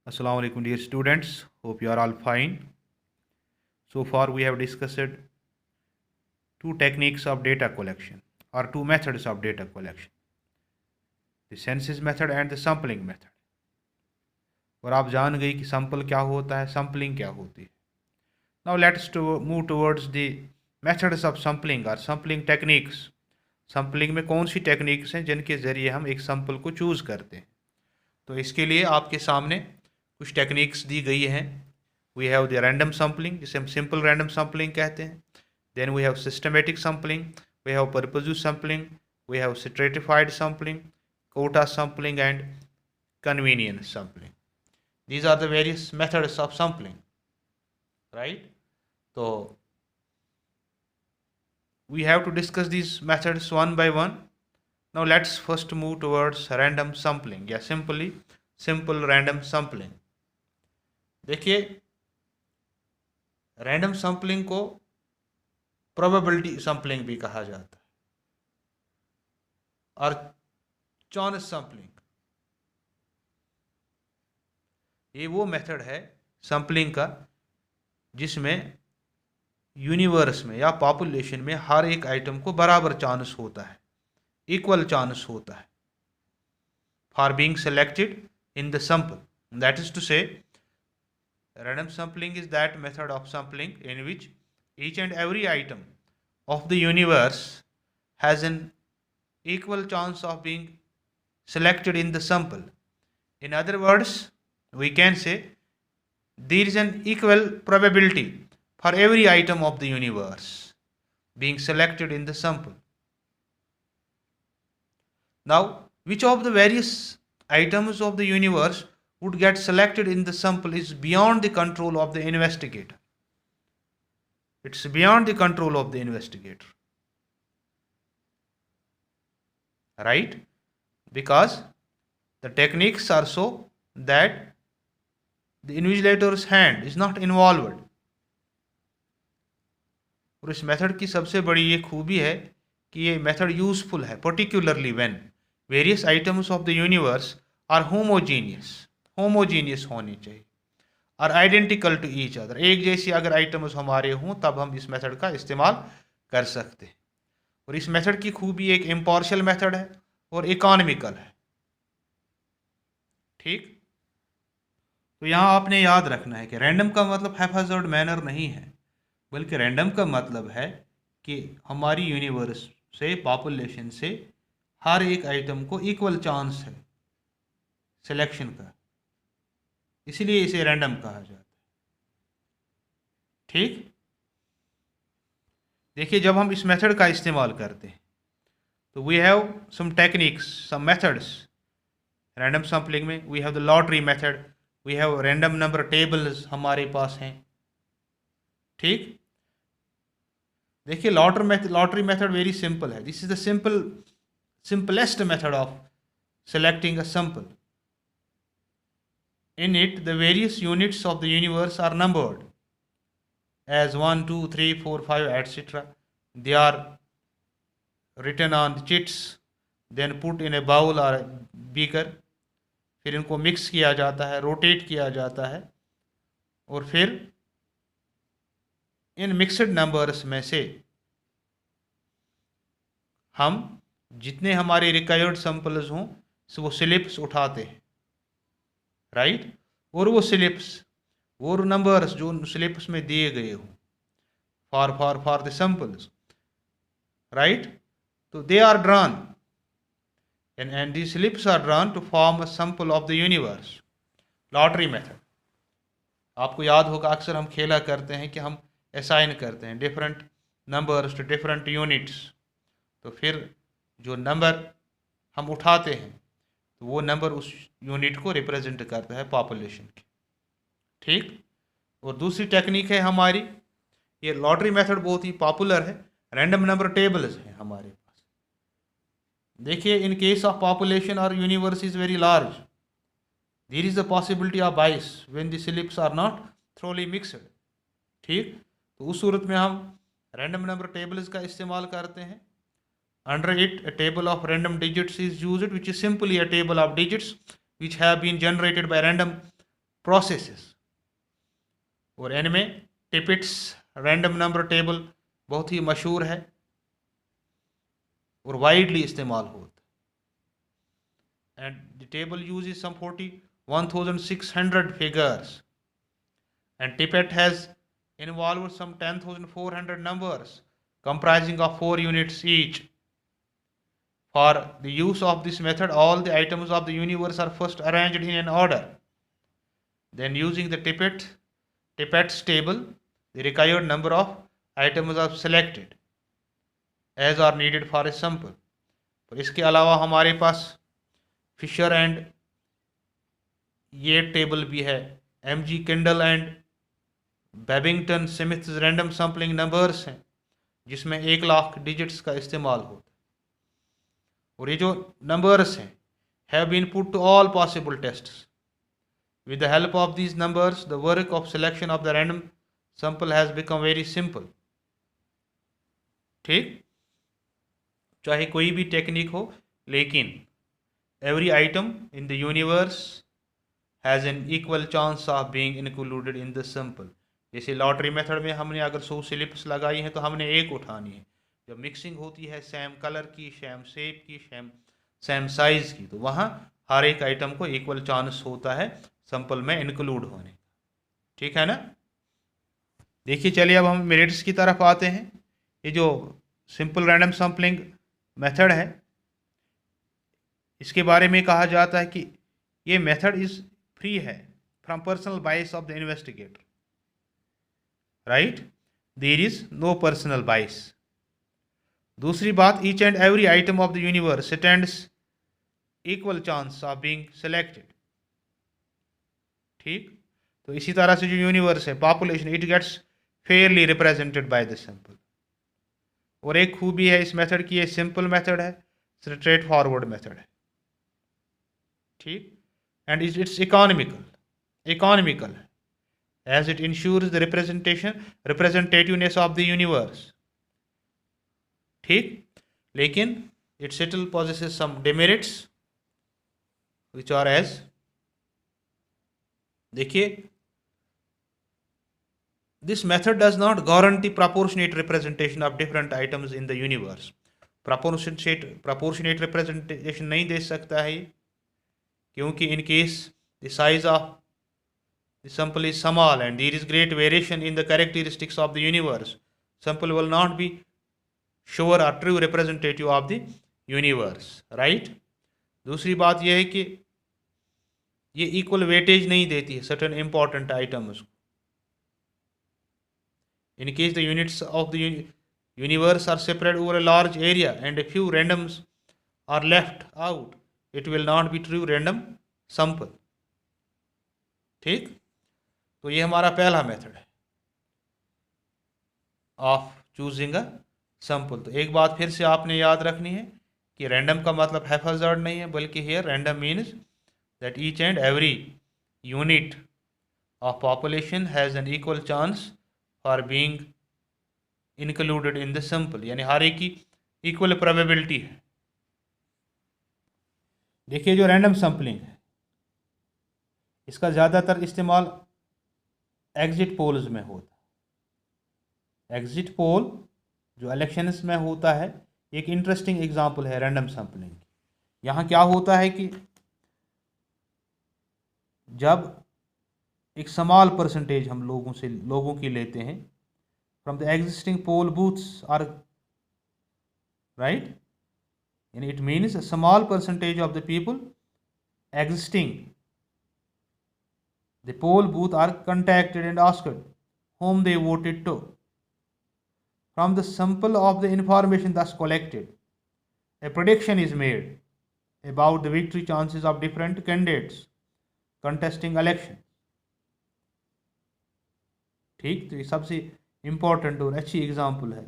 Assalamu alaikum dear students. Hope you are all fine. So far we have discussed two techniques of data collection or two methods of data collection. The census method and the sampling method. और आप जान गई कि sample क्या होता है, sampling क्या होती है. Now let's move towards the methods of sampling or sampling techniques. Sampling में कौन सी टेक्निक्स हैं जिनके ज़रिए हम एक सैम्पल को चूज़ करते हैं. तो इसके लिए आपके सामने कुछ टेक्निक्स दी गई हैं. We have the random sampling, जिसे हम सिंपल रैंडम सैम्पलिंग कहते हैं. Then we have systematic sampling, we have purpose sampling, we have stratified sampling, quota sampling and convenience sampling. These are the various methods of sampling, right. तो we have to discuss these methods one by one. Now let's first move towards random sampling या simply simple random sampling. देखिए, random sampling को probability sampling भी कहा जाता है और choice sampling, ये वो मेथड है सैम्पलिंग का जिसमें यूनिवर्स में या पॉपुलेशन में हर एक आइटम को बराबर चांस होता है, इक्वल चांस होता है for being selected in the sample. That is to say random sampling is that method of sampling in which each and every item of the universe has an equal chance of being selected in the sample. In other words, we can say there is an equal probability for every item of the universe being selected in the sample. Now, which of the various items of the universe would get selected in the sample is beyond the control of the investigator. It's beyond the control of the investigator, right? Because the techniques are so that the invigilator's hand is not involved. और इस method की सबसे बड़ी ये खूबी है कि ये मेथड यूजफुल है particularly when various items of the universe are homogeneous होनी चाहिए और आइडेंटिकल टू ईच अदर. एक जैसी अगर आइटम्स हमारे हों तब हम इस मेथड का इस्तेमाल कर सकते हैं. और इस मेथड की खूबी एक इम्पार्शियल मेथड है और इकोनॉमिकल है, ठीक. तो यहाँ आपने याद रखना है कि रैंडम का मतलब हैफेज़र्ड मैनर नहीं है, बल्कि रैंडम का मतलब है कि हमारी यूनिवर्स से पॉपुलेशन से हर एक आइटम को इक्वल चांस है सिलेक्शन का, इसलिए इसे रैंडम कहा जाता है, ठीक. देखिए, जब हम इस मेथड का इस्तेमाल करते हैं तो we have some techniques, some methods random sampling में. We have the lottery method, we have random number tables हमारे पास हैं, ठीक. देखिए, लॉटरी मेथड वेरी सिंपल है. This is the simplest method of selecting a sample. In it, the various units of the universe are numbered as 1, 2, 3, 4, 5, etc. They are written on the chits, then put in a bowl or a beaker. फिर इनको mix किया जाता है, rotate किया जाता है और फिर इन मिक्सड नंबर्स में से हम जितने हमारे रिक्वायर्ड सैंपल्स हों वो स्लिप्स उठाते हैं, राइट. और वो स्लिप्स, वो नंबर्स जो स्लिप्स में दिए गए हों फॉर द सैंपल्स, राइट. तो they are drawn and these slips are drawn to form a sample of the universe. Lottery method आपको याद होगा, अक्सर हम खेला करते हैं कि हम असाइन करते हैं different numbers to different units. तो फिर जो नंबर हम उठाते हैं तो वो नंबर उस यूनिट को रिप्रेजेंट करता है पॉपुलेशन की, ठीक. और दूसरी टेक्निक है हमारी, ये लॉटरी मेथड बहुत ही पॉपुलर है, रैंडम नंबर टेबल्स हैं हमारे पास. देखिए, इन केस ऑफ पॉपुलेशन और universe is very large, there is the possibility of bias when the slips are not thoroughly mixed, ठीक. तो उस सूरत में हम रैंडम नंबर टेबल्स का इस्तेमाल करते हैं. Under it, a table of random digits is used, which is simply a table of digits which have been generated by random processes. और इनमें टिपिट्स रैंडम नंबर टेबल बहुत ही मशहूर है और वाइडली इस्तेमाल होता है। And the table uses some 41,600 figures, and Tippett has involved some 10,400 numbers comprising of 4 units each. For the use of this method, all the items of the universe are first arranged in an order. Then using the Tippett's table, the required number of items are selected as are needed for a sample. तो इसके अलावा हमारे पास Fisher and ये table भी है, MG Kindle and Babington Smith random sampling numbers हैं जिसमें 1,00,000 digits का इस्तेमाल होता है। और ये जो नंबर्स हैं have been put to all possible tests. With the help of these numbers the work of selection of the random sample has become very simple. ठीक, चाहे कोई भी टेक्निक हो, लेकिन every item in the universe has an equal chance of being included in the sample. जैसे lottery method में हमने अगर 100 स्लिप्स लगाई हैं तो हमने एक उठानी है। जब मिक्सिंग होती है सेम कलर की, सेम शेप की, सेम साइज़ की, तो वहाँ हर एक आइटम को इक्वल चांस होता है सैंपल में इंक्लूड होने का। ठीक है ना। देखिए, चलिए अब हम मेरिट्स की तरफ आते हैं। ये जो सिंपल रैंडम सैम्पलिंग मेथड है, इसके बारे में कहा जाता है कि ये मेथड इज़ फ्री है from personal bias of the investigator. Right, there is no personal bias. दूसरी बात, each and every item of the universe stands equal chance of being selected. ठीक, तो इसी तरह से जो यूनिवर्स है, population, it gets fairly represented by the sample. और एक खूबी है इस मेथड की, ये सिंपल मेथड है, स्ट्रेट फॉरवर्ड मेथड है। ठीक, and it's economical as it ensures the representativeness of the universe. ठीक, लेकिन it still possesses some demerits which are as, देखिए, this method does not guarantee proportionate representation of different items in the universe. proportionate representation नहीं दे सकता है क्योंकि in case the size of the sample is small and there is great variation in the characteristics of the universe, sample will not be sure or true representative of the universe. Right. दूसरी बात यह है कि ये equal weightage नहीं देती है certain important items को. In case the units of the universe are spread over a large area and a few randoms are left out, it will not be true random sample. ठीक, तो ये हमारा पहला method है of choosing a sample. तो एक बात फिर से आपने याद रखनी है कि रैंडम का मतलब हैफाजार्ड नहीं है, बल्कि here random means that each and every unit of population has an equal chance for being included in the sample, यानी हर एक की इक्वल प्रोबेबिलिटी है। देखिए, जो रैंडम सैंपलिंग है इसका ज़्यादातर इस्तेमाल एग्जिट पोल्स में होता है। एग्जिट पोल जो इलेक्शंस में होता है, एक इंटरेस्टिंग एग्जांपल है रैंडम सैंपलिंग। यहाँ क्या होता है कि जब एक स्मॉल परसेंटेज हम लोगों की लेते हैं from the existing poll booths are right, यानी it means a small percentage of the people existing the poll booth are contacted and asked whom they voted to. From the sample of the information thus collected, a prediction is made about the victory chances of different candidates contesting election. ठीक, तो ये सबसे important और अच्छी example है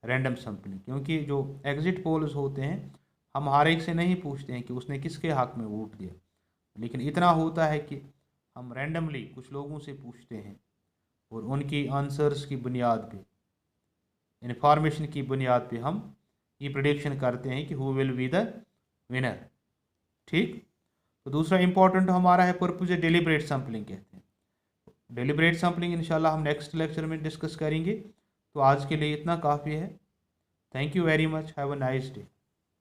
random sampling, क्योंकि जो exit polls होते हैं हम हर एक से नहीं पूछते हैं कि उसने किसके हक में वोट दिया, लेकिन इतना होता है कि हम रैंडमली कुछ लोगों से पूछते हैं और उनकी आंसर्स की बुनियाद पे, इन्फॉर्मेशन की बुनियाद पे हम ये प्रेडिक्शन करते हैं कि who will be the winner. ठीक, तो दूसरा इंपॉर्टेंट हमारा है पर्पस डेलिब्रेट सैम्पलिंग कहते हैं। डेलिब्रेट सैम्पलिंग इंशाल्लाह हम नेक्स्ट लेक्चर में डिस्कस करेंगे। तो आज के लिए इतना काफ़ी है। Thank you very much, have a nice day.